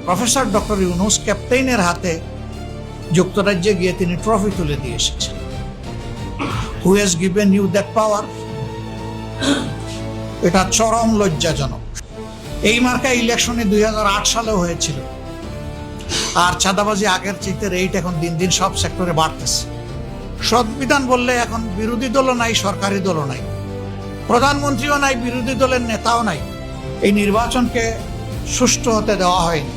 Professor doctor Yunus ক্যাপ্টেনের হাতে যুক্তরাজ্যে গিয়ে তিনি ট্রফি তুলে দিয়ে এসেছেন। Who has given you that power? এটা চরম লজ্জাজনক। এই মার্কা ইলেকশনে 2008 সালেও হয়েছিল, আর চাঁদাবাজি আগের চাইতে রেট এখন দিন দিন সব সেক্টরে বাড়তেছে। সংবিধান বললে এখন বিরোধী দলও নাই, সরকারি দলও নাই, প্রধানমন্ত্রীও নাই, বিরোধী দলের নেতাও নাই। এই নির্বাচনকে সুষ্ঠু হতে দেওয়া হয়নি।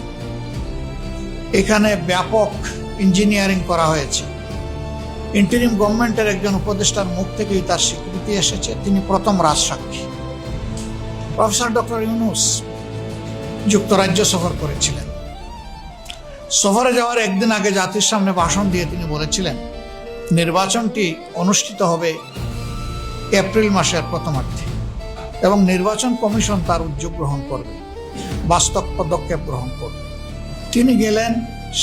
এখানে ব্যাপক ইঞ্জিনিয়ারিং করা হয়েছে। ইন্টারিম গভর্নমেন্টের একজন উপদেষ্টার মুখ থেকেই তার স্বীকৃতি এসেছে। তিনি প্রথম রাজসাক্ষী। প্রফেসর ডক্টর ইউনুস যুক্তরাজ্য সফর করেছিলেন। সফরে যাওয়ার একদিন আগে জাতির সামনে ভাষণ দিয়ে তিনি বলেছিলেন নির্বাচনটি অনুষ্ঠিত হবে এপ্রিল মাসের প্রথমার্ধে এবং নির্বাচন কমিশন তার উদ্যোগ গ্রহণ করবে, বাস্তব পদক্ষেপ গ্রহণ করবে। তিনি গেলেন,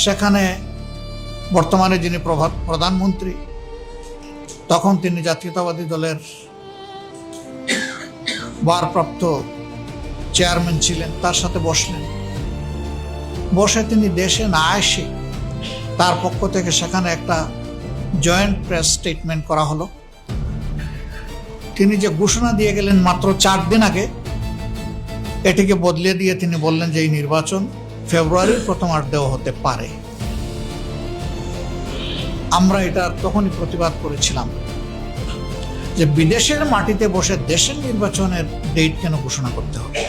সেখানে বর্তমানে যিনি প্রধানমন্ত্রী, তখন তিনি জাতীয়তাবাদী দলের ভারপ্রাপ্ত চেয়ারম্যান ছিলেন, তার সাথে বসলেন। বসে তিনি দেশে না এসে তার পক্ষ থেকে সেখানে একটা জয়েন্ট প্রেস স্টেটমেন্ট করা হলো। তিনি যে ঘোষণা দিয়ে গেলেন মাত্র 4 দিন আগে, এটিকে বদলে দিয়ে তিনি বললেন যে এই নির্বাচন ফেব্রুয়ারির প্রথমার্ধেও হতে পারে। আমরা এটা তখনই প্রতিবাদ করেছিলাম যে বিদেশের মাটিতে বসে দেশের নির্বাচনের ডেট কেন ঘোষণা করতে হবে।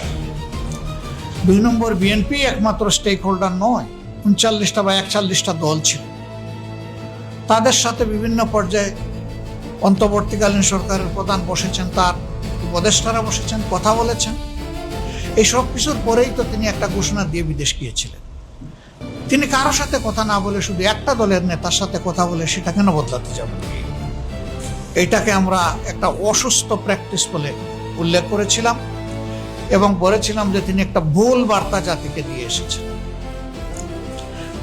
2 নম্বর, বিএনপি একমাত্র স্টেক হোল্ডার নয়, 39টা বা 41টা দল ছিল। তাদের সাথে বিভিন্ন পর্যায়ে অন্তর্বর্তীকালীন সরকারের প্রধান বসেছেন, তার উপদেষ্টারা বসেছেন, কথা বলেছেন। এই সব কিছুর পরেই তো তিনি একটা ঘোষণা দিয়ে বিদেশ গিয়েছিলেন। তিনি কারোর সাথে কথা না বলে শুধু একটা দলের নেতার সাথে কথা বলে সেটা কেন বদলাতে যাবেন? এটাকে আমরা একটা অসুস্থ প্র্যাকটিস বলে উল্লেখ করেছিলাম এবং বলেছিলাম যে তিনি একটা ভুল বার্তা জাতিকে দিয়ে এসেছেন।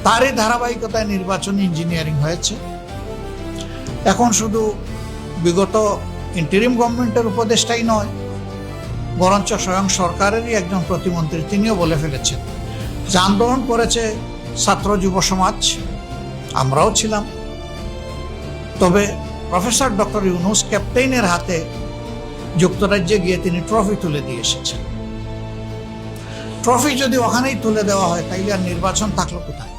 তারই ধারাবাহিকতায় নির্বাচনী ইঞ্জিনিয়ারিং হয়েছে। এখন শুধু বিগত ইন্টারিম গভর্নমেন্টের উপদেষ্টাই নয়, বরঞ্চ স্বয়ং সরকারেরই একজন প্রতিমন্ত্রী তিনিও বলে ফেলেছেন যে আন্দোলন করেছে ছাত্র যুব সমাজ, আমরাও ছিলাম, তবে প্রফেসর ডক্টর ইউনুস ক্যাপ্টেনের হাতে যুক্তরাজ্যে গিয়ে তিনি ট্রফি তুলে দিয়ে এসেছেন। ট্রফি যদি ওখানেই তুলে দেওয়া হয় তাইলে আর নির্বাচন থাকলো কোথায়?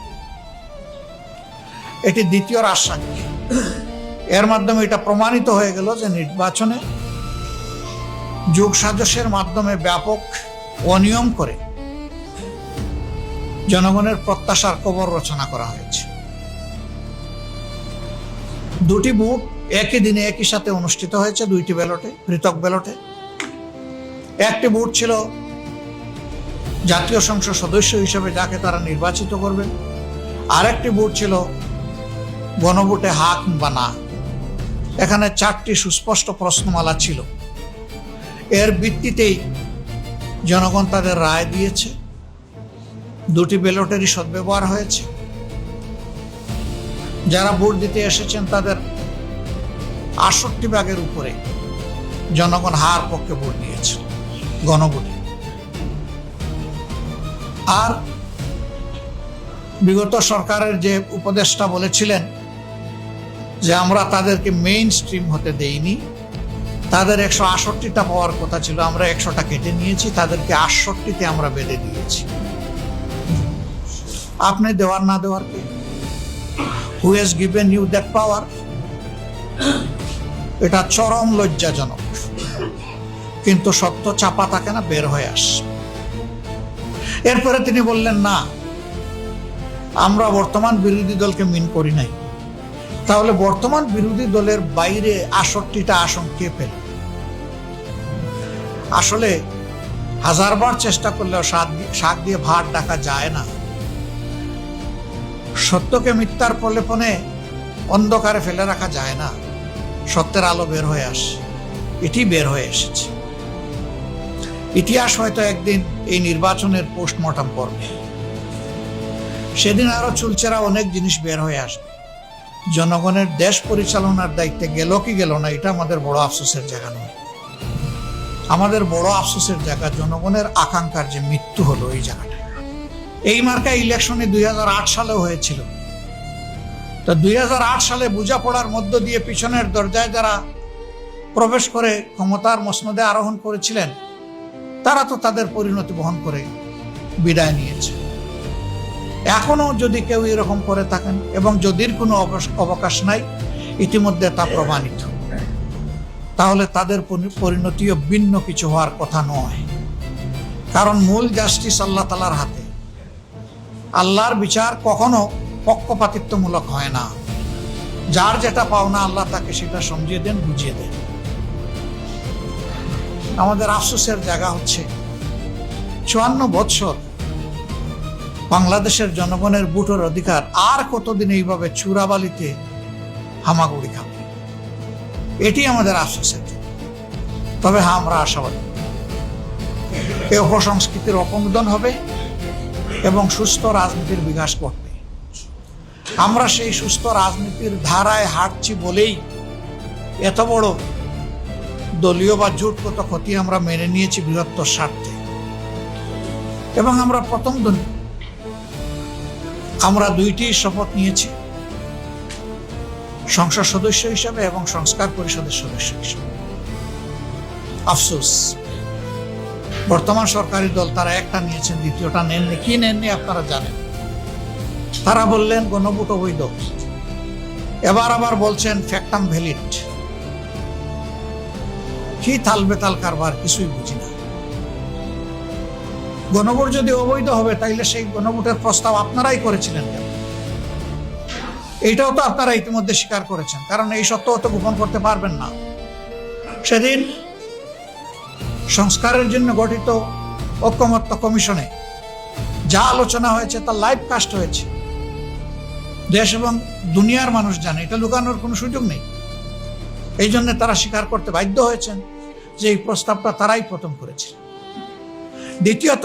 এটি দ্বিতীয় রাজসাক্ষী। এর মাধ্যমে এটা প্রমাণিত হয়ে গেল যে নির্বাচনে যোগসাজশের মাধ্যমে ব্যাপক অনিয়ম করে জনগণের প্রত্যাশার কবর রচনা করা হয়েছে। 2টি ভোট একই দিনে একই সাথে অনুষ্ঠিত হয়েছে, 2টি ব্যালটে, পৃথক ব্যালটে। একটি ভোট ছিল জাতীয় সংসদ সদস্য হিসেবে যাকে তারা নির্বাচিত করবেন, আর একটি ভোট ছিল গণভোটে হা কিংবা না। এখানে 4টি সুস্পষ্ট প্রশ্নমালা ছিল। এর ভিত্তিতেই জনগণ তাদের রায় দিয়েছে। 2টি ব্যালটেরই সদ্ব্যবহার হয়েছে। যারা ভোট দিতে এসেছেন তাদের 68% উপরে জনগণ হার পক্ষে ভোট দিয়েছে গণভোটে। আর বিগত সরকারের যে উপদেষ্টা বলেছিলেন যে আমরা তাদেরকে মেইন স্ট্রিম হতে দেইনি, তাদের 168টা পাওয়ার কথা ছিল, আমরা 100টা কেটে নিয়েছি, তাদেরকে 68তে আমরা বেঁধে দিয়েছি। আপনি দেওয়ার না দেওয়ার কে? Who has given you that power? এটা চরম লজ্জাজনক। কিন্তু সত্য চাপা থাকে না, বের হয়ে আস। এরপরে তিনি বললেন না, আমরা বর্তমান বিরোধী দলকে মিন করি নাই। তাহলে বর্তমান বিরোধী দলের বাইরে 68টা আসন কে পেল? আসলে হাজারবার চেষ্টা করলেও শাক দিয়ে ভাত ডাকা যায় না। সত্যকে মিথ্যার প্রলেপনে অন্ধকারে ফেলে রাখা যায় না। সত্যের আলো বের হয়ে আসে, এটি বের হয়ে এসেছে। ইতিহাস হয়তো একদিন এই নির্বাচনের পোস্টমর্টম করবে। সেদিন আরো চুলচেরা অনেক জিনিস বের হয়ে আসবে। জনগণের দেশ পরিচালনার দায়িত্বে গেল কি গেল না, এটা আমাদের বড় আফসোসের জায়গা নয়। আমাদের বড় আফসোসের জায়গা জনগণের আকাঙ্ক্ষার যে মৃত্যু হলো এই জায়গাটা। এই মার্কা ইলেকশনে 2008 সালেও হয়েছিল। তো 2008 সালে বোঝাপড়ার মধ্য দিয়ে পিছনের দরজায় যারা প্রবেশ করে ক্ষমতার মসনদে আরোহণ করেছিলেন, তারা তো তাদের পরিণতি বহন করে বিদায় নিয়েছে। এখনো যদি কেউ এরকম করে থাকেন এবং যদির কোনো অবকাশ নাই, ইতিমধ্যে তা প্রমাণিত, তাহলে তাদের পরিণতিও ভিন্ন কিছু হওয়ার কথা নয়। কারণ মূল জাস্টিস আল্লাহ তাআলার হাতে। আল্লাহর বিচার কখনো পক্ষপাতিত্বমূলক হয় না। যার যেটা পাওনা আল্লাহ তাকে সেটা সমঝিয়ে দেন, বুঝিয়ে দেন। আমাদের আফসোসের জায়গা হচ্ছে 54 বছর বাংলাদেশের জনগণের ভোটের অধিকার আর কতদিন এইভাবে চূড়াবালিতে হামাগুড়ি খাবে, এটি আমাদের আফসোসের। তবে হ্যাঁ, আমরা আশাবাদী এই অপসংস্কৃতির অপমোদন হবে এবং সুস্থ রাজনীতির বিকাশ করবে। আমরা সেই সুস্থ রাজনীতির ধারায় হাঁটছি বলেই এত বড় দলীয় বা জোটগত ক্ষতি আমরা মেনে নিয়েছি বৃহত্তর স্বার্থে। এবং আমরা প্রথম দিন আমরা 2টি শপথ নিয়েছি, সংসদ সদস্য হিসাবে এবং সংস্কার পরিষদের সদস্য হিসাবে। আফসোস, বর্তমান সরকারি দল তারা একটা নিয়েছেন, দ্বিতীয়টা নেননি। কি নেননি আপনারা জানেন। তারা বললেন গণভোট অবৈধ, এবার আবার বলছেন ফ্যাক্টাম ভ্যালিড। কি তালবেতাল কারবার, কিছুই বুঝি না। গণভোট যদি অবৈধ হবে, তাইলে সেই গণভোটের প্রস্তাব আপনারাই করেছিলেন কেন? এইটাও তো আপনারা ইতিমধ্যে স্বীকার করেছেন, কারণ এই সত্য তো গোপন করতে পারবেন না। সেদিন সংস্কারের জন্য গঠিত ঐকমত্য কমিশনে যা আলোচনা হয়েছে তা লাইভ কাস্ট হয়েছে। দেশ এবং দুনিয়ার মানুষ জানে, এটা লুকানোর কোনো সুযোগ নেই। এই জন্য তারা স্বীকার করতে বাধ্য হয়েছেন যে এই প্রস্তাবটা তারাই প্রথম করেছে। দ্বিতীয়ত,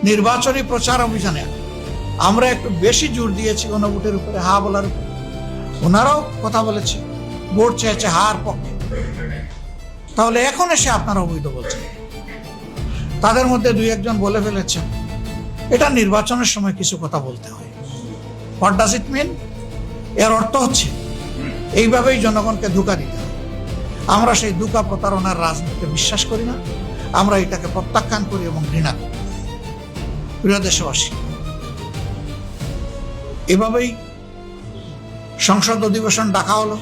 নির্বাচনী প্রচার অভিযানে আমরা একটু বেশি জোর দিয়েছি গণভোটের উপরে, হা বলার উপরে। ওনারাও কথা বলেছে, ভোট চেয়েছে হার পক্ষে। তাহলে এখন এসে আপনারা অবৈধ বলছেন। তাদের মধ্যে 2-1 বলে ফেলেছেন এটা নির্বাচনের সময় কিছু কথা বলতে হয়। হোয়াট ডাজ ইট মিন? এর অর্থ হচ্ছে এইভাবেই জনগণকে ধোঁকা দিতে হয়। আমরা সেই ধোঁকা প্রতারণার রাজনীতিতে বিশ্বাস করি না। আমরা এটাকে প্রত্যাখ্যান করি এবং ঘৃণা করি। প্রিয় দেশবাসী, এভাবেই সংসদ অধিবেশন ডাকা হলো।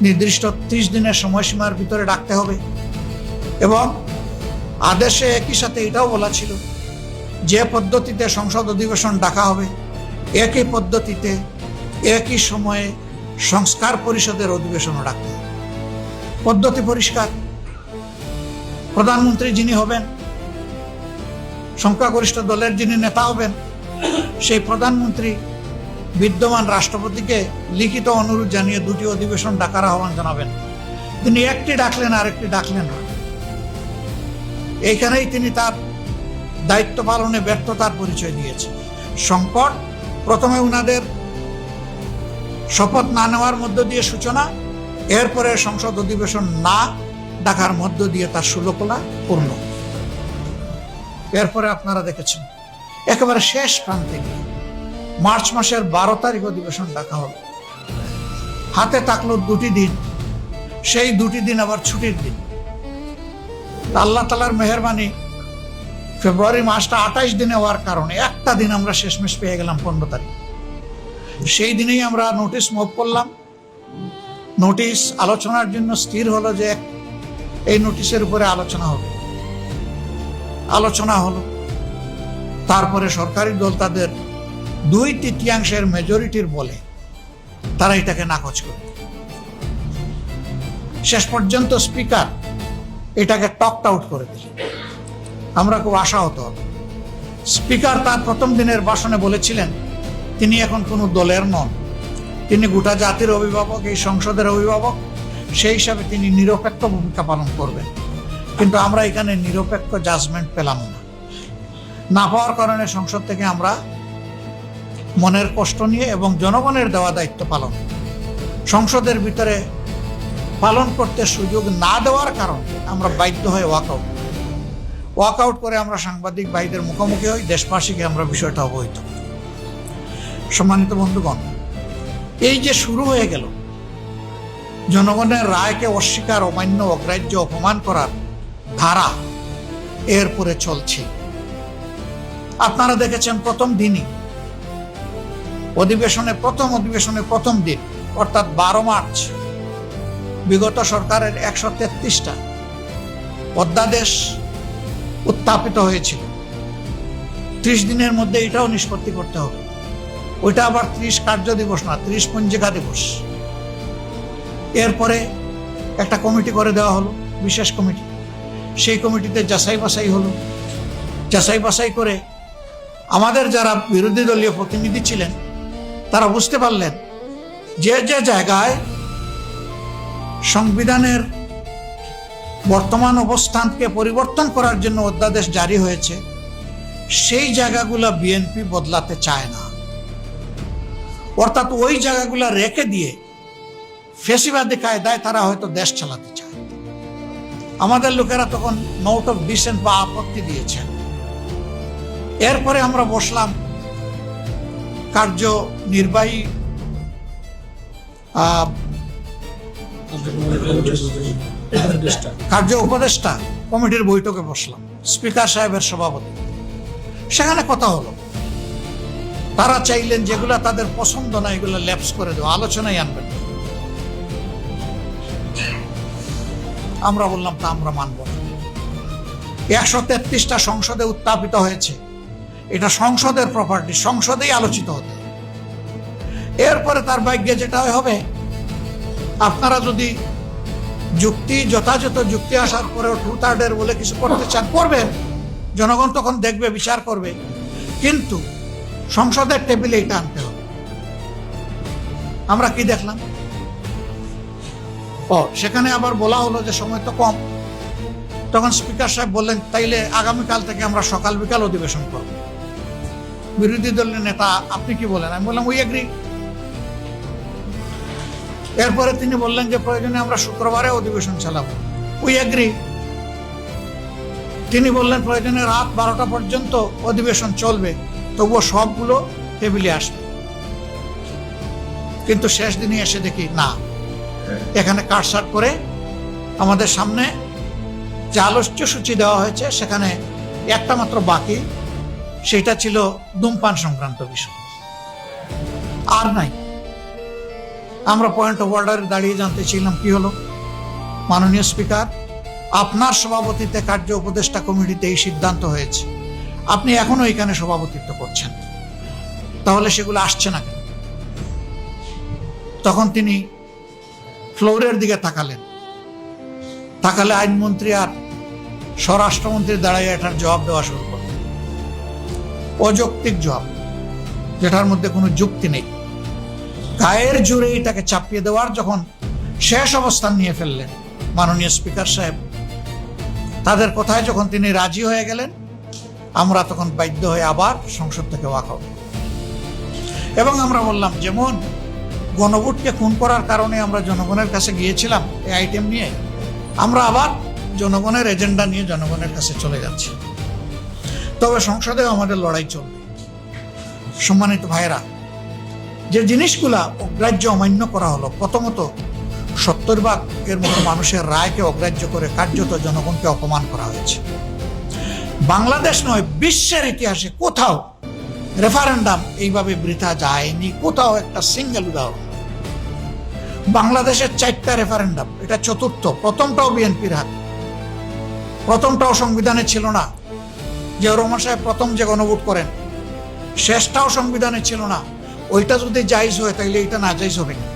নির্দিষ্ট 30 দিনের সময়সীমার ভিতরে ডাকতে হবে এবং আদেশে একই সাথে এটাও বলা ছিল যে পদ্ধতিতে সংসদ অধিবেশন ডাকা হবে, একই পদ্ধতিতে একই সময়ে সংস্কার পরিষদের অধিবেশনও ডাকতে হবে। পদ্ধতি পরিষ্কার। প্রধানমন্ত্রী যিনি হবেন, সংখ্যাগরিষ্ঠ দলের যিনি নেতা হবেন, সেই প্রধানমন্ত্রী বিদ্যমান রাষ্ট্রপতিকে লিখিত অনুরোধ জানিয়ে 2টি অধিবেশন ডাকার আহ্বান জানাবেন। তিনি একটি ডাকলেন, আরেকটি ডাকলেন না। এইখানেই তিনি তার দায়িত্ব পালনে ব্যর্থতার পরিচয় দিয়েছেন। সংকট প্রথমে উনাদের শপথ না নেওয়ার মধ্য দিয়ে সূচনা, এরপরে সংসদ অধিবেশন না ডাকার মধ্য দিয়ে তার সুলকলা পূর্ণ। এরপরে আপনারা দেখেছেন একেবারে শেষ প্রান্তে গিয়ে মার্চ মাসের 12 তারিখ অধিবেশন ডাকা হলো। হাতে থাকলো 2টি দিন, সেই 2টি দিন আবার ছুটির দিন। আল্লাহ তাআলার মেহেরবানি, ফেব্রুয়ারি মাসটা 28 দিনে হওয়ার কারণে একটা দিন আমরা শেষমেশ পেয়ে গেলাম 15 তারিখ। সেই দিনেই আমরা নোটিশ মুভ করলাম। নোটিশ আলোচনার জন্য স্থির হলো যে এই নোটিশের উপরে আলোচনা হলো। তারপরে সরকারি দল তাদের 2/3 মেজরিটির বলে তারা এটাকে নাকচ করে। শেষ পর্যন্ত স্পিকার এটাকে টকড আউট করে দিলেন। আমরা খুব আশাহত হব। স্পিকার তার প্রথম দিনের ভাষণে বলেছিলেন তিনি এখন কোনো দলের নন, তিনি গোটা জাতির অভিভাবক, এই সংসদের অভিভাবক। সেই হিসাবে তিনি নিরপেক্ষ ভূমিকা পালন করবেন। কিন্তু আমরা এখানে নিরপেক্ষ জাজমেন্ট পেলাম না পাওয়ার কারণে সংসদ থেকে আমরা মনের কষ্ট নিয়ে এবং জনগণের দেওয়া দায়িত্ব পালন সংসদের ভিতরে পালন করতে সুযোগ না দেওয়ার কারণে আমরা বাধ্য হয়ে ওয়াকআউট করে আমরা সাংবাদিক ভাইদের মুখোমুখি হই, দেশবাসীকে আমরা বিষয়টা অবহিত করি। সম্মানিত বন্ধুগণ, এই যে শুরু হয়ে গেল জনগণের রায়কে অস্বীকার, অমান্য, অগ্রাহ্য, অপমান করার ধারা এরপরে চলছে। আপনারা দেখেছেন প্রথম দিনই অধিবেশনে প্রথম দিন অর্থাৎ 12 মার্চ বিগত সরকারের 133টা অধ্যাদেশ উত্থাপিত হয়েছিল। 30 দিনের মধ্যে এটাও নিষ্পত্তি করতে হবে। ওইটা আবার 30 কার্য দিবস না, 30 পঞ্জিকা দিবস। এরপরে একটা কমিটি করে দেওয়া হলো, বিশেষ কমিটি। সেই কমিটিতে যাচাই বাছাই করে আমাদের যারা বিরোধী দলীয় প্রতিনিধি ছিলেন তারা বুঝতে পারলেন যে যে জায়গায় সংবিধানের বর্তমান অবস্থানকে পরিবর্তন করার জন্য অধ্যাদেশ জারি হয়েছে সেই জায়গাগুলো বিএনপি বদলাতে চায় না। অর্থাৎ ওই জায়গাগুলো রেখে দিয়ে ফেসিবাদী কায়দায় তারা হয়তো দেশ চালাতে চায়। আমাদের লোকেরা তখন নোট অফ ডিসেন্ট বা আপত্তি দিয়েছেন। এরপরে আমরা বসলাম কার্যনির্বাহী কার্য উপদেষ্টা কমিটির বৈঠকে বসলাম, স্পিকার সাহেবের সভাপতি। সেখানে কথা হলো, তারা চাইলেন যেগুলা তাদের পছন্দ না এগুলো ল্যাপস করে দেওয়া, আলোচনায় আনবেন। আমরা বললাম তা আমরা মানব না। 133টা সংসদে উত্থাপিত হয়েছে, এটা সংসদের প্রপার্টি, সংসদেই আলোচিত হতে। এরপরে তার ভাগ্যে যেটা হবে, আপনারা যদি যথাযথ যুক্তি আসার পরেও 2/3 বলে কিছু করতে চান করবেন, জনগণ তখন দেখবে, বিচার করবে, কিন্তু সংসদের টেবিলে এটা আনতে হবে। আমরা কি দেখলাম, সেখানে আবার বলা হলো যে সময় তো কম। তখন স্পিকার সাহেব বললেন তাইলে আগামীকাল থেকে আমরা সকাল বিকাল অধিবেশন করব। বিরোধী দলের নেতা আপনি কি বলেন? আমি বললাম উই এগ্রি। এরপরে তিনি বললেন যে প্রয়োজনে আমরা শুক্রবারে অধিবেশন চালাবো, উই এগ্রি। তিনি বললেন প্রয়োজনে রাত 12টা পর্যন্ত অধিবেশন চলবে, তবুও সবগুলো টেবিলে আসবে। কিন্তু শেষ দিনে এসে দেখি না, এখানে কাটছাট করে আমাদের সামনে যে আলোচ্য সূচি দেওয়া হয়েছে সেখানে একটা মাত্র বাকি, সেটা ছিল ধূমপান সংক্রান্ত বিষয়, আর নাই। আমরা পয়েন্ট অফ অর্ডারে দাঁড়িয়ে জানতে চাইলাম কি হলো। মাননীয় স্পিকার, আপনার সভাপতিত্বে কার্য উপদেষ্টা কমিটিতে এই সিদ্ধান্ত হয়েছে, আপনি এখনো এখানে সভাপতিত্ব করছেন, তাহলে সেগুলো আসছে না কেন? তখন তিনি ফ্লোরের দিকে তাকালে আইনমন্ত্রী আর স্বরাষ্ট্রমন্ত্রী দাঁড়াইয়া এটার জবাব দেওয়া শুরু করলেন। অযৌক্তিক জবাব, যেটার মধ্যে কোনো যুক্তি নেই। গায়ের জোরে এটাকে চাপিয়ে দেওয়ার যখন শেষ অবস্থান নিয়ে ফেললেন মাননীয় স্পিকার সাহেব, তাদের কথায় যখন তিনি রাজি হয়ে গেলেন, আমরা তখন বাধ্য হয়ে আবার সংসদ থেকে ওয়াকআউট। এবং আমরা বললাম, যেমন গণভোটকে খুন করার কারণে আমরা জনগণের কাছে গিয়েছিলাম এই আইটেম নিয়ে, আমরা আবার জনগণের এজেন্ডা নিয়ে জনগণের কাছে চলে যাচ্ছি। তবে সংসদেও আমাদের লড়াই চলবে। সম্মানিত ভাইয়েরা, যে জিনিসগুলা অগ্রাহ্য অমান্য করা হলো, প্রথমত 70% মতো মানুষের রায়কে অগ্রাহ্য করে কার্যত জনগণকে অপমান করা হয়েছে। বাংলাদেশ নয়, বিশ্বের ইতিহাসে কোথাও রেফারেন্ডাম এইভাবে বৃথা যায়নি, কোথাও একটা সিঙ্গেল উদাহরণ। বাংলাদেশের 4টা রেফারেন্ডাম, এটা চতুর্থ। প্রথমটাও বিএনপির হাতে, প্রথমটাও সংবিধানে ছিল না। জিয়াউর রহমান সাহেব প্রথম যে গণভোট করেন, শেষটাও সংবিধানে ছিল না। ওইটা যদি জায়েজ হয় তাইলে এটা না জায়েজ হবে না।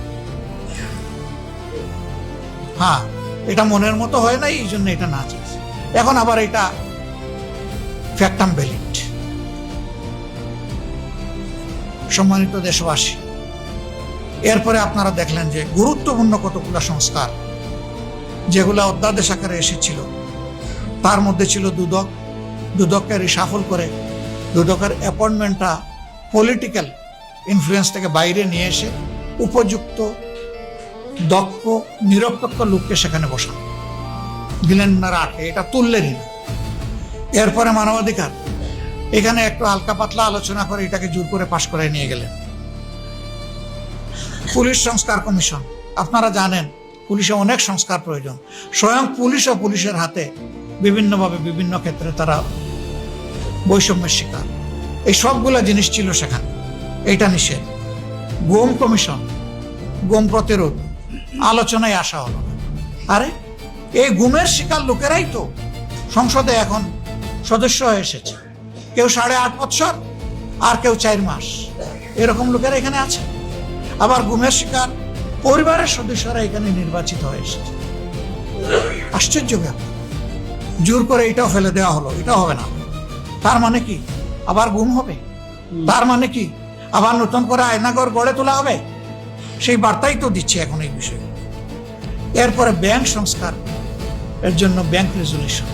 হ্যাঁ, এটা মনের মতো হয় না, এই জন্য এটা না জায়েজ। এখন আবার এটা ফ্যাক্টাম ভ্যালিড। সম্মানিত দেশবাসী, এরপরে আপনারা দেখলেন যে গুরুত্বপূর্ণ কতগুলো সংস্কার যেগুলো অধ্যাদেশ আকারে এসেছিল, তার মধ্যে ছিল দুদককে রিশাফল করে দুদকের অ্যাপয়েন্টমেন্টটা পলিটিক্যাল ইনফ্লুয়েন্স থেকে বাইরে নিয়ে এসে উপযুক্ত দক্ষ নিরপেক্ষ লোককে সেখানে বসানো। দিলেন না রাখে, এটা তুললেনই না। এরপরে মানবাধিকার, এখানে একটু হালকা পাতলা আলোচনা করে এটাকে জোর করে পাশ করে নিয়ে গেলেন। পুলিশ সংস্কার কমিশন, আপনারা জানেন পুলিশে অনেক সংস্কার প্রয়োজন। স্বয়ং পুলিশ ও পুলিশের হাতে বিভিন্নভাবে বিভিন্ন ক্ষেত্রে তারা বৈষম্যের শিকার। এই সবগুলা জিনিস ছিল সেখানে, এইটা নিষেধ। গুম কমিশন, গুম প্রতিরোধ, আলোচনায় আসা হলো না। আরে এই গুমের শিকার লোকেরাই তো সংসদে এখন সদস্য হয়ে এসেছে, কেউ 8.5 বছর আর কেউ 4 মাস, এরকম লোকেরা এখানে আছে। আবার গুমের শিকার পরিবারের সদস্যরা এখানে নির্বাচিত হয়ে এসেছে। আশ্চর্য ব্যাপার। জোর করে এটাও ফেলে দেওয়া হলো, এটা হবে না। তার মানে কি আবার গুম হবে? তার মানে কি আবার নতুন করে আয়নাঘর গড়ে তোলা হবে? সেই বার্তাই তো দিচ্ছে এখন এই বিষয়ে। এরপরে ব্যাংক সংস্কার, এর জন্য ব্যাংক রেজুলেশন।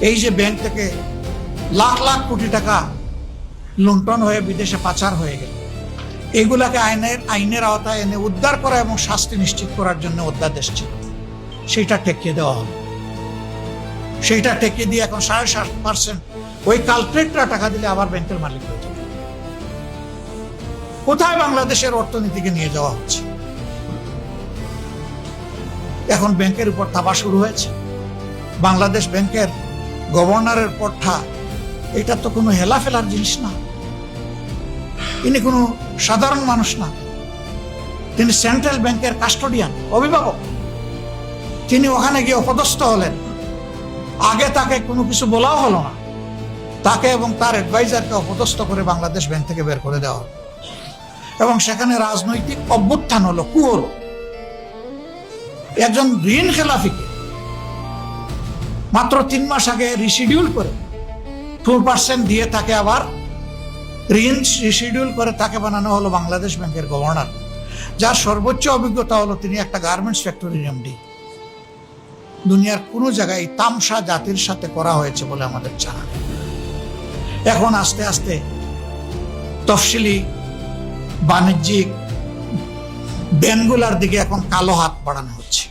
এই যে ব্যাংক থেকে লাখ লাখ কোটি টাকা লুণ্ঠন হয়ে বিদেশে পাচার হয়ে গেল, এগুলাকে আইনের আওতায় এনে উদ্ধার করা এবং শাস্তি নিশ্চিত করার জন্য অধ্যাদেশ ছিল, সেইটা ঠেকিয়ে দেওয়া হলো। সেইটা ঠেকিয়ে দিয়ে এখন 7.5% ওই কালপ্রিটরা টাকা দিলে আবার ব্যাংকের মালিক হয়ে যাবে। কোথায় বাংলাদেশের অর্থনীতিকে নিয়ে যাওয়া হচ্ছে? এখন ব্যাংকের উপর থাবা শুরু হয়েছে। বাংলাদেশ ব্যাংকের গভর্নরের পদটা, এটা তো কোনো হেলাফেলার জিনিস না। ইনি কোনো সাধারণ মানুষ না, তিনি সেন্ট্রাল ব্যাংকের কাস্টোডিয়ান, অভিভাবক। তিনি ওখানে গিয়ে অপদস্থ হলেন। আগে তাকে কোনো কিছু বলাও হলো না, তাকে এবং তার অ্যাডভাইজারকে অপদস্থ করে বাংলাদেশ ব্যাংক থেকে বের করে দেওয়া হলো। এবং সেখানে রাজনৈতিক অভ্যুত্থান হলো, কু হলো। একজন ঋণ খেলাফিকে মাত্র 3 মাস আগে রিশিডিউল করে 2% দিয়ে তাকে আবার ঋণ রিশিডিউল করে তাকে বানানো হলো বাংলাদেশ ব্যাংকের গভর্নর, যার সর্বোচ্চ অভিজ্ঞতা হলো তিনি একটা গার্মেন্টস ফ্যাক্টরির এমডি। দুনিয়ার কোনো জায়গায় এই তামসা জাতির সাথে করা হয়েছে বলে আমাদের জানা নেই। এখন আস্তে আস্তে তফসিলি বাণিজ্যিক ব্যাংকগুলার দিকে এখন কালো হাত বাড়ানো হচ্ছে।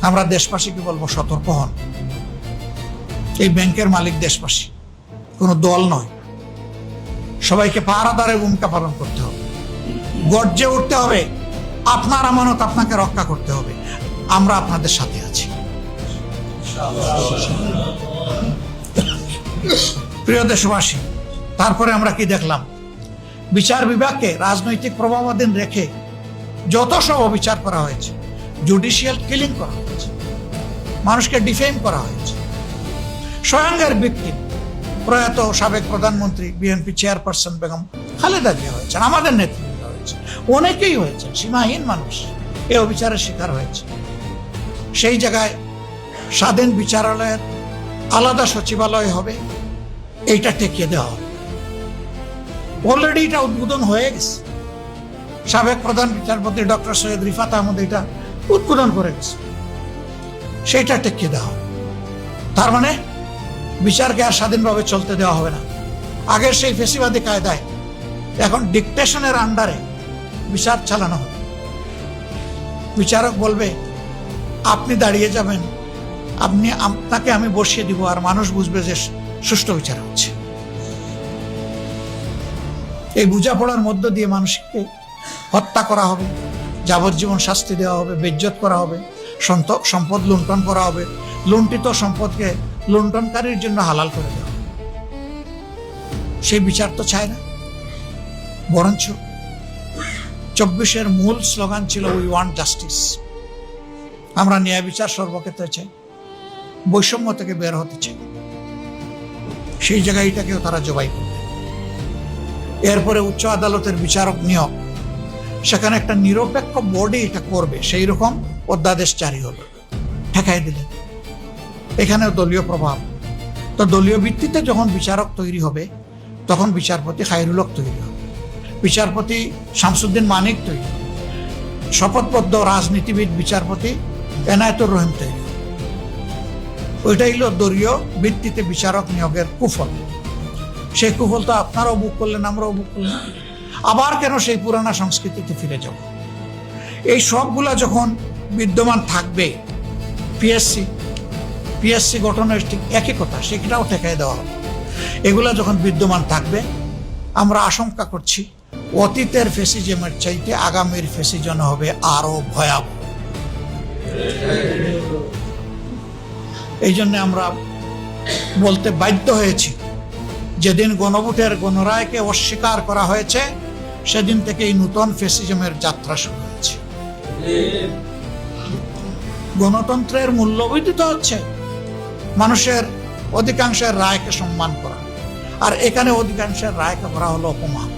আমরা দেশবাসীকে বলবো, সতর্ক হন। এই ব্যাংকের মালিক দেশবাসী, কোনো দল নয়। সবাইকে পাহারাদারের ভূমিকা পালন করতে হবে, গর্জে উঠতে হবে। আপনার আমানত আপনাকে রক্ষা করতে হবে। আমরা আপনাদের সাথে আছি। প্রিয় দেশবাসী, তারপরে আমরা কি দেখলাম? বিচার বিভাগকে রাজনৈতিক প্রভাবাধীন রেখে যত সব অবিচার করা হয়েছে, জুডিশিয়াল কিলিং করা হয়েছে, মানুষকে ডিফেম করা হয়েছে। স্বয়ংের ব্যক্তি প্রয়াত সাবেক প্রধানমন্ত্রী বিএনপি চেয়ারপারসন বেগম খালেদা জিয়া হয়েছেন, আমাদের নেতৃত্ব হয়েছে, অনেকেই হয়েছেন। সীমাহীন মানুষ এই অবিচারের শিকার হয়েছে। সেই জায়গায় স্বাধীন বিচারালয়ের আলাদা সচিবালয় হবে, এইটা ঠেকিয়ে দেওয়া হবে। অলরেডি এটা উদ্বোধন হয়ে গেছে। সাবেক প্রধান বিচারপতি ডক্টর সৈয়দ রিফাত আহমদ এটা উদ্বোধন করে গেছে, সেইটা ঠেকিয়ে দেওয়া হবে। তার মানে বিচারকে আর স্বাধীনভাবে চলতে দেওয়া হবে না। আগের সেই ফেসিবাদী কায়দায় এখন ডিকটেশনের আন্ডারে বিচার চালানো হবে। বিচারক বলবে, আপনি দাঁড়িয়ে যাবেন, আপনাকে আমি বসিয়ে দিব, আর মানুষ বুঝবে যে সুষ্ঠু বিচার হচ্ছে। এই বোঝাপড়ার মধ্য দিয়ে মানুষকে হত্যা করা হবে, যাবজ্জীবন শাস্তি দেওয়া হবে, বেইজ্জত করা হবে, সম্পদ লুণ্ঠন করা হবে, লুণ্ঠিত সম্পদকে লুণ্ঠনকারীর জন্য হালাল করে দেওয়া হবে। সেই বিচার তো চায় না। বরঞ্চ 24-এর মূল স্লোগান ছিল, উই ওয়ান্ট জাস্টিস। আমরা ন্যায় বিচার সর্বক্ষেত্রে চাই, বৈষম্য থেকে বের হতে চাই। সেই জায়গায় এটাকেও তারা জবাই করবে। এরপরে উচ্চ আদালতের বিচারক নিয়োগ, সেখানে একটা নিরপেক্ষ বডি এটা করবে, সেই রকম অধ্যাদেশ জারি হলো, ঠেকাই দিলেন। এখানেও দলীয় প্রভাব। তো দলীয় ভিত্তিতে যখন বিচারক তৈরি হবে, তখন বিচারপতি খায়রুল হক তৈরি হবে, বিচারপতি শামসুদ্দিন মানিক তৈরি হবে, শপথবদ্ধ রাজনীতিবিদ বিচারপতি এনায়েতুর রহিম তৈরি হবে। ওইটাই হলো দলীয় ভিত্তিতে বিচারক নিয়োগের কুফল। সেই কুফল তো আপনারাও বুক করলেন, আমরাও বুক করলেন। আবার কেন সেই পুরানা সংস্কৃতিতে ফিরে যাব? এই সবগুলা যখন বিদ্যমান থাকবে, পিএসসি পিএসসি গঠনের ঠিক একই কথা, সেটাও ঠেকাই দেওয়া হবে। এগুলা যখন বিদ্যমান থাকবে, আমরা আশঙ্কা করছি অতীতের ফ্যাসিজমের চাইতে আগামীর ফ্যাসিজম হবে আরো ভয়াবহ। এই জন্য আমরা বলতে বাধ্য হয়েছি, যেদিন গণভোটের গণরায়কে অস্বীকার করা হয়েছে সেদিন থেকে এই নূতন ফ্যাসিজমের যাত্রা শুরু হয়েছে। গণতন্ত্রের মূল্যবোধিত হচ্ছে মানুষের অধিকাংশের রায়কে সম্মান করা, আর এখানে অধিকাংশের রায়কে করা হলো অপমান।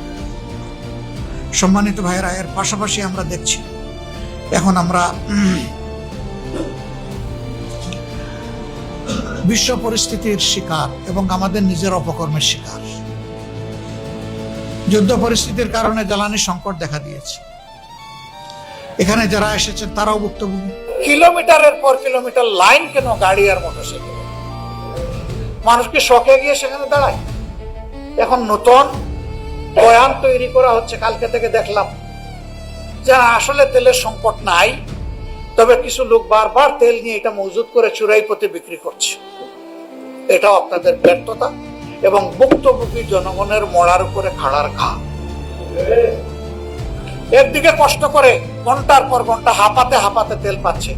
সম্মানিত ভাইয়েরা, এর পাশাপাশি আমরা দেখছি এখন আমরা বিশ্ব পরিস্থিতির শিকার এবং আমাদের নিজের অপকর্মের শিকার। যুদ্ধ পরিস্থিতির কারণে জ্বালানি সংকট দেখা দিয়েছে। এখানে যারা এসেছেন তারাও ভুক্তভোগী। কিলোমিটারের পর কিলোমিটার লাইন কেন গাড়ি আর মোটরসাইকেল? মানুষকে শখে গিয়ে সেখানে দাঁড়ায়। এখন নতুন বয়ান তৈরি করা হচ্ছে, কালকে থেকে দেখলাম, যা আসলে তেলের সংকট নাই, তবে কিছু লোক বারবার তেল নিয়ে এটা মজুত করে চুরাই পথে বিক্রি করছে। এটাও আপনাদের ব্যর্থতা এবং ভুক্তভোগী জনগণের মরার উপরে খাড়ার ঘা। একদিকে কষ্ট করে ঘন্টার পর ঘন্টা হাঁপাতে হাঁপাতে তেল পাচ্ছে,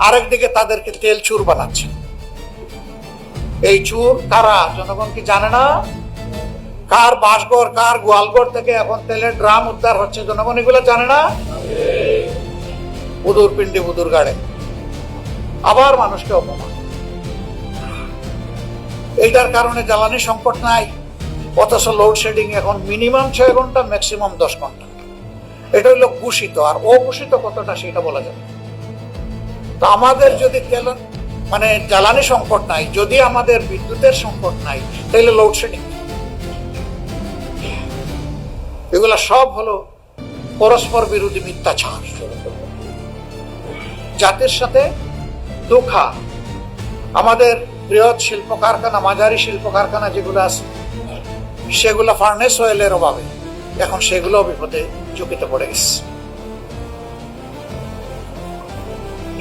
আরেকদিকে তাদেরকে তেল চুর বানাচ্ছে। এই চুর কারা? জনগণ কি জানে না? কার বাসঘর, কার গোয়ালঘর থেকে এখন তেলের ড্রাম উদ্ধার হচ্ছে, জনগণ এগুলো জানে না? বুদুর পিন্ডি বুদুর গাড়ে আবার মানুষকে অপমান। এইটার কারণে জ্বালানি সংকট নাই, অথচ লোডশেডিং এখন মিনিমাম 6 ঘন্টা, ম্যাক্সিমাম 10 ঘন্টা। এটা হলো ঘোষিত, আর অঘোষিত কতটা সেটা বলা যাবে। তো আমাদের যদি তেল মানে জ্বালানি সংকট নাই, যদি আমাদের বিদ্যুতের সংকট নাই, তাহলে লোডশেডিং। এগুলা সব হলো পরস্পর বিরোধী মিথ্যাচার। জাতির সাথে ধোঁকা। আমাদের বৃহৎ শিল্প কারখানা, মাঝারি শিল্প কারখানা যেগুলো আছে, সেগুলো ফার্নেস অয়েলের অভাবে এখন সেগুলো বিপদে ঝুঁকিতে পড়ে গেছে।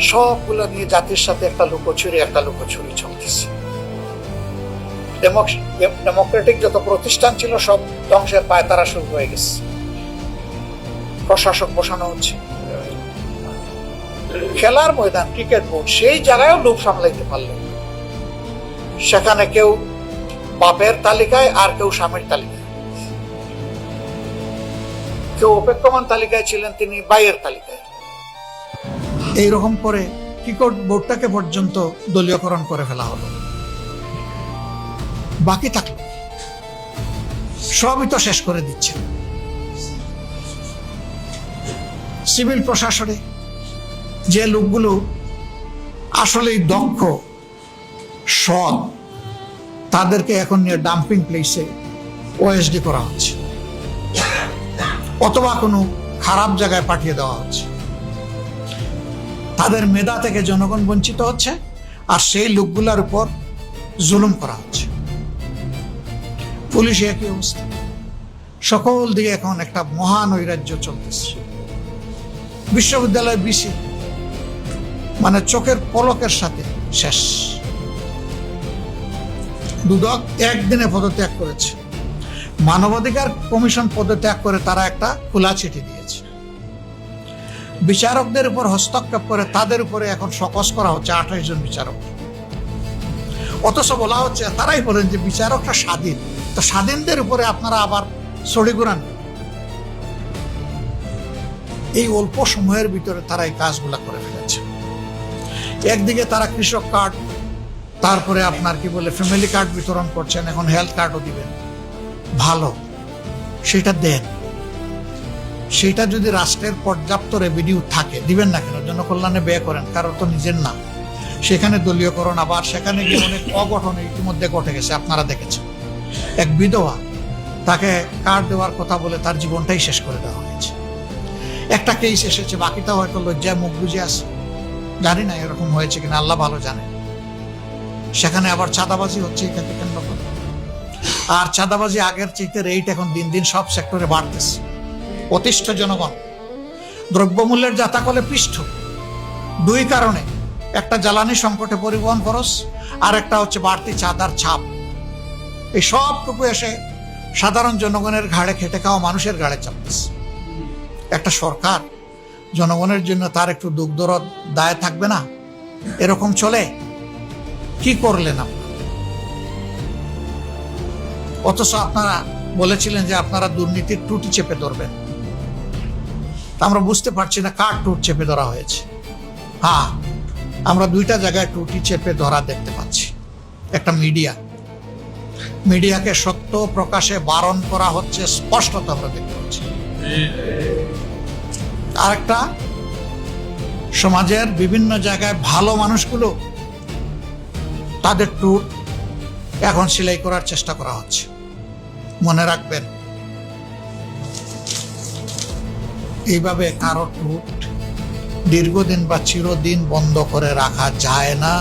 সবগুলো নিয়ে জাতির সাথে একটা লুকোচুরি চলতেছে। ডেমোক্রেটিক যত প্রতিষ্ঠান ছিল সব ধ্বংসের পায়তারা শুরু হয়ে গেছে। প্রশাসক বসানো হচ্ছে। খেলার ময়দান, ক্রিকেট বোর্ড, সেই জায়গায়ও লোক সামলাইতে পারল। সেখানে কেউ বাপের তালিকায় আর কেউ স্বামীর তালিকায়, কেউ অপেক্ষমান তালিকায় ছিলেন, তিনি বাইয়ের তালিকায়। এইরকম করে ক্রিকেট বোর্ডটাকে পর্যন্ত দলীয়করণ করে ফেলা হলো। বাকি থাকলো সবই তো শেষ করে দিচ্ছে। সিভিল প্রশাসনে যে লোকগুলো আসলেই দক্ষ, সৎ, তাদেরকে এখন নিয়ে ডাম্পিং প্লেসে ওএসডি করা হচ্ছে, অথবা কোনো খারাপ জায়গায় পাঠিয়ে দেওয়া হচ্ছে। তাদের মেধা থেকে জনগণ বঞ্চিত হচ্ছে, আর সেই লোকগুলোর উপর জুলুম করা হচ্ছে। পুলিশে একই অবস্থা। সকল দিকে এখন একটা মহান নৈরাজ্য চলতেছে। বিশ্ববিদ্যালয় বিসি মানে চোখের পলকের সাথে শেষ। দুদক একদিনে পদত্যাগ করেছে। মানবাধিকার কমিশন পদত্যাগ করে তারা একটা খোলা চিঠি দিয়েছে। বিচারকদের উপর হস্তক্ষেপ করে তাদের উপরে এখন শোকজ করা হচ্ছে 28 জন বিচারক। অথচ বলা হচ্ছে, তারাই বলেন যে বিচারকরা স্বাধীন, তো স্বাধীনদের উপরে আপনারা আবার ছড়ি ঘুরান। এই অল্প সময়ের ভিতরে তারা এই কাজগুলা করে ফেলেছে। একদিকে তারা কৃষক কার্ড, তারপরে আপনার কি বলে ফ্যামিলি কার্ড বিতরণ করছেন, এখন হেলথ কার্ডও দিবেন। ভালো, সেটা দেন। সেটা যদি রাষ্ট্রের পর্যাপ্ত রেভিনিউ থাকে, দিবেন না কেন? জনকল্যাণে ব্যয় করেন, কারণ তো নিজের না। সেখানে দলীয়করণ, আবার সেখানে গিয়ে অনেক অঘটন ইতিমধ্যে ঘটে গেছে, আপনারা দেখেছেন। এক বিধবা, তাকে কার্ড দেওয়ার কথা বলে তার জীবনটাই শেষ করে দেওয়া হয়েছে। একটা কেস এসেছে, বাকিটা হয়তো লজ্জায় মুখ বুঝে আছে, জানি না এরকম হয়েছে কিনা, আল্লাহ ভালো জানে। সেখানে আবার চাঁদাবাজি হচ্ছে এটাকে কেন্দ্র করে। আর চাঁদাবাজি আগের চাইতে রেট এখন দিন দিন সব সেক্টরে বাড়তেছে। অতিষ্ঠ জনগণ, দ্রব্যমূল্যের জাতাকলে পৃষ্ঠ। দুই কারণে, একটা জ্বালানি সংকটে পরিবহন খরচ, আর একটা হচ্ছে বাড়তি চাঁদার ছাপ। এই সবটুকু এসে সাধারণ জনগণের ঘাড়ে, খেটে খাওয়া মানুষের ঘাড়ে চাপতেছে। একটা সরকার জনগণের জন্য তার একটু দুঃখ দরদ দায় থাকবে না? এরকম চলে? কি করলেন আপনারা? অথচ আপনারা বলেছিলেন যে আপনারা দুর্নীতির টুটি চেপে ধরবেন। আমরা বুঝতে পারছি না কার টুট চেপে ধরা হয়েছে। হ্যাঁ, আমরা দুইটা জায়গায় টুটি চেপে ধরা দেখতে পাচ্ছি। একটা মিডিয়াকে সত্য প্রকাশে বারণ করা হচ্ছে, স্পষ্টত আমরা দেখতে পাচ্ছি। আরেকটা, সমাজের বিভিন্ন জায়গায় ভালো মানুষগুলো তাদের টুট এখন সেলাই করার চেষ্টা করা হচ্ছে। মনে রাখবেন, এইভাবে কারো টুট দীর্ঘদিন বা চিরদিন বন্ধ করে রাখা যায় না।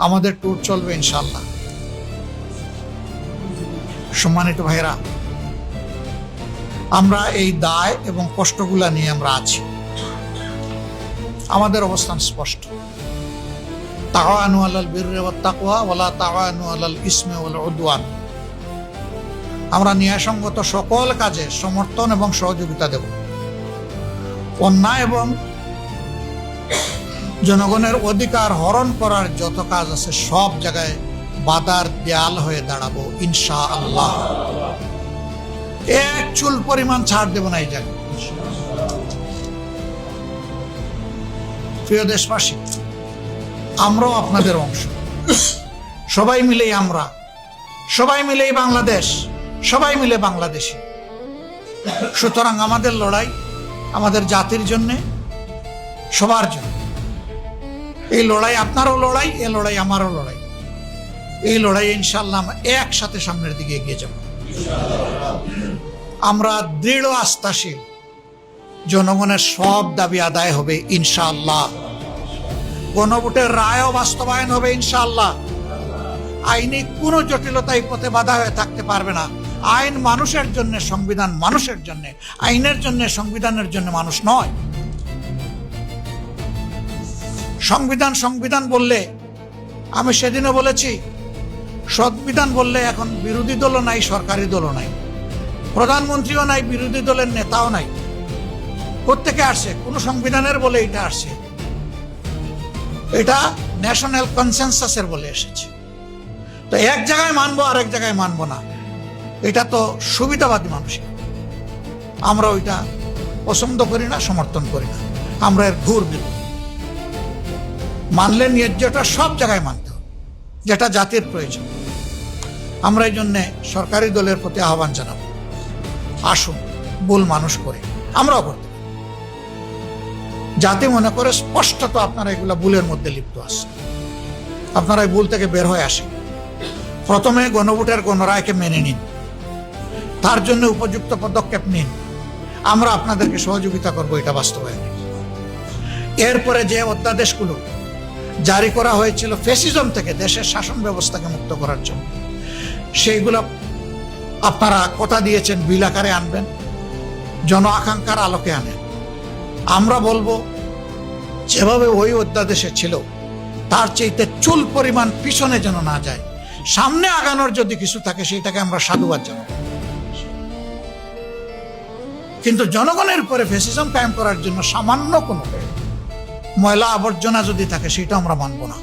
আমাদের ট্যুর চলবে ইনশাল্লাহ। সম্মানিত ভাইরা, আমরা এই দায় এবং কষ্টগুলা নিয়ে আমরা আছি। আমাদের অবস্থান স্পষ্ট। তাআওয়ানু আলাল বিররি ওয়াত তাকওয়া ওয়ালা তাআওয়ানু আলাল ইসমি ওয়াল উদওয়ান। আমরা ন্যায়সঙ্গত সকল কাজে সমর্থন এবং সহযোগিতা দেব। অন্যায় এবং জনগণের অধিকার হরণ করার যত কাজ আছে সব জায়গায় বাধার দেয়াল হয়ে দাঁড়াবো ইনশাআল্লাহ। এক চুল পরিমাণ ছাড় দেব না এই জায়গায়। প্রিয় দেশবাসী, আমরাও আপনাদের অংশ। সবাই মিলেই আমরা, সবাই মিলেই বাংলাদেশ, সবাই মিলে বাংলাদেশি। সুতরাং আমাদের লড়াই আমাদের জাতির জন্য, সবার জন্য। এই লড়াই আপনারও লড়াই, এই লড়াই আমারও লড়াই। এই লড়াই ইনশাআল্লাহ একসাথে সামনের দিকে এগিয়ে যাব। আমরা দৃঢ় আস্থাশীল, জনগণের সব দাবি আদায় হবে ইনশাআল্লাহ। গণভোটের রায়ও বাস্তবায়ন হবে ইনশাআল্লাহ। আইনি কোনো জটিলতাই পথে বাধা হয়ে থাকতে পারবে না। আইন মানুষের জন্য, সংবিধান মানুষের জন্য। আইনের জন্য, সংবিধানের জন্য মানুষ নয়। সংবিধান বললে, আমি সেদিনও বলেছি, সংবিধান বললে এখন বিরোধী দলও নাই, সরকারি দলও নাই, প্রধানমন্ত্রীও নাই, বিরোধী দলের নেতাও নাই। কোত্থেকে আসছে? কোন সংবিধানের বলে এটা আসছে? এটা ন্যাশনাল কনসেনসাসের বলে এসেছে। তো এক জায়গায় মানবো আর এক জায়গায় মানবো না, এটা তো সুবিধাবাদী মানুষ। আমরা ওইটা পছন্দ করি না, সমর্থন করি না। আমরা এর ঘুর বিরোধী। মানলে ন্যায্যটা সব জায়গায় মানতে হবে, যেটা জাতির প্রয়োজন। আমরা এই জন্যে সরকারি দলের প্রতি আহ্বান জানাবো, আসুন ভুল মানুষ করে, আমরাও করতে পারি। জাতি মনে করে স্পষ্টত আপনারা এগুলা ভুলের মধ্যে লিপ্ত আছেন, আপনারা এই ভুল থেকে বের হয়ে আসেন। প্রথমে গণভোটের গণরায়কে মেনে নিন, তার জন্য উপযুক্ত পদক্ষেপ নিন। আমরা আপনাদেরকে সহযোগিতা করবো এটা বাস্তবায়নে। এরপরে যে অধ্যাদেশগুলো জারি করা হয়েছিল ফ্যাসিজম থেকে দেশের শাসন ব্যবস্থাকে মুক্ত করার জন্য, সেইগুলো আপনারা কথা দিয়েছেন বিল আকারে আনবেন, জন আকাঙ্ক্ষার আলোকে আনেন। আমরা বলবো যেভাবে ওই অধ্যাদেশে ছিল তার চাইতে চুল পরিমাণ পিছনে যেন না যায়। সামনে আগানোর যদি কিছু থাকে সেটাকে আমরা সাধুবাদ জানাবো, কিন্তু জনগণের উপরে ফ্যাসিজম কায়েম করার জন্য সামান্য কোনো ময়লা আবর্জনা যদি থাকে সেটা আমরা মানব না।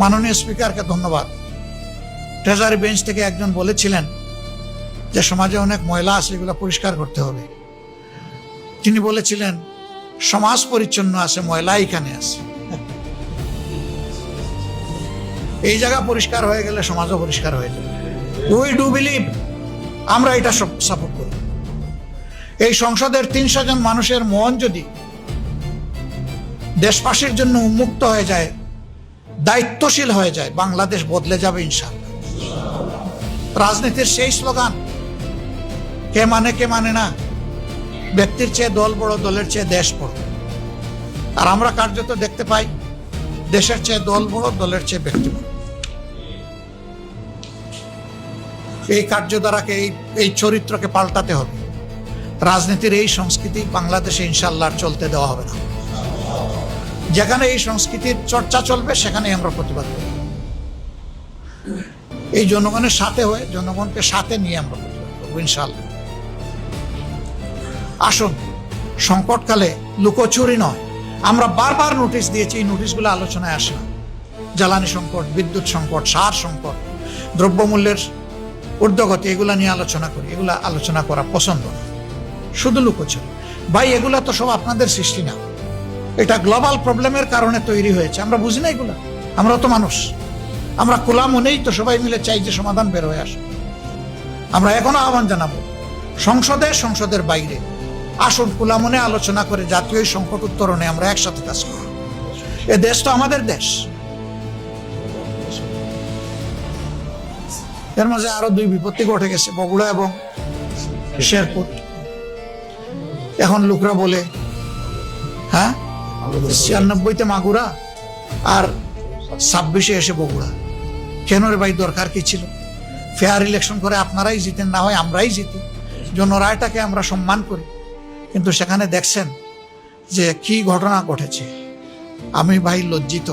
মাননীয় স্পিকারকে ধন্যবাদ। ট্রেজারি বেঞ্চ থেকে একজন বলেছিলেন যে সমাজে অনেক ময়লা আছে, এগুলো পরিষ্কার করতে হবে। তিনি বলেছিলেন সমাজ পরিচ্ছন্ন আছে, ময়লা এখানে আছে। এই জায়গা পরিষ্কার হয়ে গেলে সমাজও পরিষ্কার হয়ে যাবে। উই ডু বিলিভ, আমরা এটা সাপোর্ট করি। এই সংসদের 300 জন মানুষের মন যদি দেশবাসীর জন্য উন্মুক্ত হয়ে যায়, দায়িত্বশীল হয়ে যায়, বাংলাদেশ বদলে যাবে ইনশাআল্লাহ। রাজনীতির সেই স্লোগান কে মানে না, ব্যক্তির চেয়ে দল বড়, দলের চেয়ে দেশ বড়। আর আমরা কার্যত দেখতে পাই দেশের চেয়ে দল বড়, দলের চেয়ে ব্যক্তি বড়। এই কার্যধারাকে, এই চরিত্রকে পাল্টাতে হবে। রাজনীতির এই সংস্কৃতি বাংলাদেশে ইনশাআল্লাহ আর চলতে দেওয়া হবে না। যেখানে এই সংস্কৃতির চর্চা চলবে সেখানেই আমরা প্রতিবাদ করব। এই জনগণের সাথে হয়ে, জনগণকে সাথে নিয়ে আমরা প্রতিবাদ করবো ইনশাআল্লাহ। আসুন, সংকটকালে লুকোচুরি নয়, আমরা বারবার নোটিশ দিয়েছি, এই নোটিশগুলো আলোচনায় আসে না। জ্বালানি সংকট, বিদ্যুৎ সংকট, সার সংকট, দ্রব্যমূল্যের ঊর্ধ্বগতি, এগুলা নিয়ে আলোচনা করি। এগুলা আলোচনা করা পছন্দ না, শুধু লুকোচুরি। ভাই, এগুলা তো সব আপনাদের সৃষ্টি না, এটা গ্লোবাল প্রবলেমের কারণে তৈরি হয়েছে। আমরা বুঝি না এগুলা, আমরা তো মানুষ, আমরা খোলা মনেই তো সবাই মিলে চাই যে সমাধান বের হয়ে আসে। আমরা এখনো আহ্বান জানাবো সংসদের বাইরে, আসুন খোলা মনে আলোচনা করে জাতীয় সংকট উত্তরণে আমরা একসাথে কাজ করি। এ দেশ তো আমাদের দেশ। এর মাঝে আরো 2 বিপত্তি ঘটে গেছে, বগুড়া এবং শেরপুর। এখন লোকরা বলে, হ্যাঁ 96-তে মাগুরা আর 26-এ এসে বগুড়া। কেন রে ভাই, দরকার কি ছিল? ফেয়ার ইলেকশন করে আপনারাই জিতেন, না হয় আমরাই জিতি, জন্য রায়টাকে আমরা সম্মান করি। কিন্তু সেখানে দেখছেন যে কি ঘটনা ঘটেছে। আমি ভাই লজ্জিত।